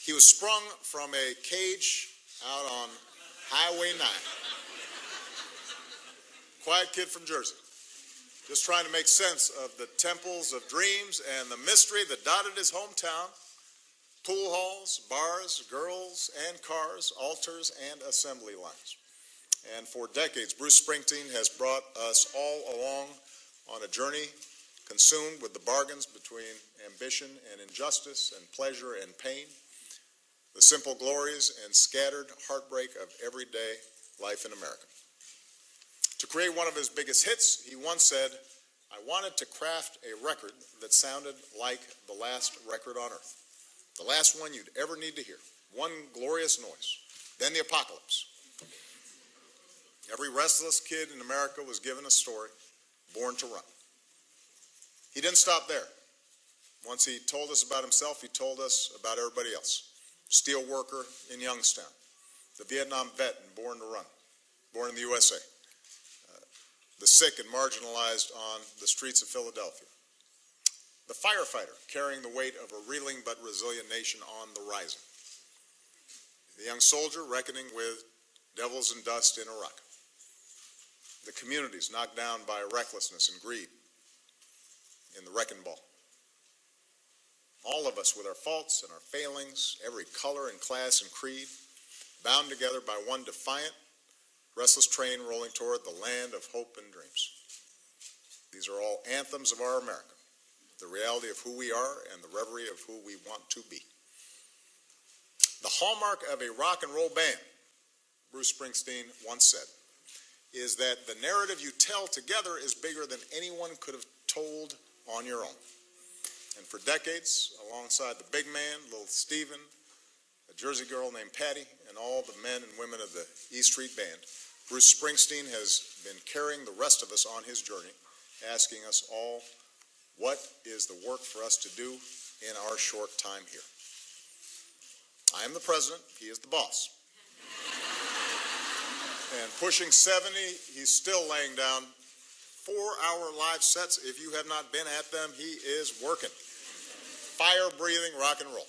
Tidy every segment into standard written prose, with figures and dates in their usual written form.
He was sprung from a cage out on Highway 9. Quiet kid from Jersey, just trying to make sense of the temples of dreams and the mystery that dotted his hometown. Pool halls, bars, girls and cars, altars and assembly lines. And for decades, Bruce Springsteen has brought us all along on a journey consumed with the bargains between ambition and injustice and pleasure and pain, the simple glories and scattered heartbreak of everyday life in America. To create one of his biggest hits, he once said, "I wanted to craft a record that sounded like the last record on earth, the last one you'd ever need to hear, one glorious noise, then the apocalypse." Every restless kid in America was given a story, born to run. He didn't stop there. Once he told us about himself, he told us about everybody else. Steel worker in Youngstown, the Vietnam vet and born to run, born in the USA, the sick and marginalized on the streets of Philadelphia, the firefighter carrying the weight of a reeling but resilient nation on the rising, the young soldier reckoning with devils and dust in Iraq, the communities knocked down by recklessness and greed in the wrecking ball. All of us with our faults and our failings, every color and class and creed, bound together by one defiant, restless train rolling toward the land of hope and dreams. These are all anthems of our America, the reality of who we are and the reverie of who we want to be. The hallmark of a rock and roll band, Bruce Springsteen once said, is that the narrative you tell together is bigger than anyone could have told on your own. And for decades, alongside the big man, Little Steven, a Jersey girl named Patty, and all the men and women of the E Street Band, Bruce Springsteen has been carrying the rest of us on his journey, asking us all, what is the work for us to do in our short time here? I am the president, he is the boss. And pushing 70, he's still laying down 4-hour live sets. If you have not been at them, he is working. Fire-breathing rock and roll.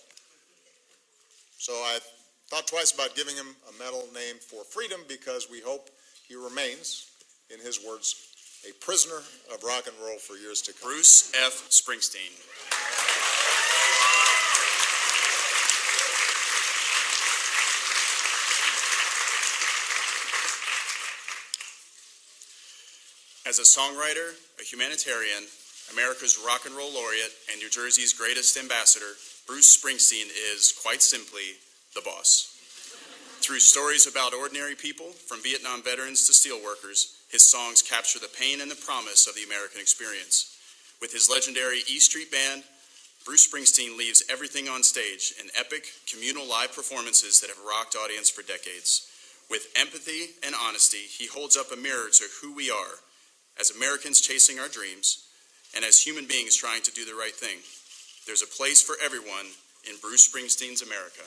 So I thought twice about giving him a medal named for freedom because we hope he remains, in his words, a prisoner of rock and roll for years to come. Bruce F. Springsteen. As a songwriter, a humanitarian, America's rock and roll laureate, and New Jersey's greatest ambassador, Bruce Springsteen is, quite simply, the boss. Through stories about ordinary people, from Vietnam veterans to steelworkers, his songs capture the pain and the promise of the American experience. With his legendary E Street Band, Bruce Springsteen leaves everything on stage in epic, communal live performances that have rocked audiences for decades. With empathy and honesty, he holds up a mirror to who we are, as Americans chasing our dreams, and as human beings trying to do the right thing. There's a place for everyone in Bruce Springsteen's America.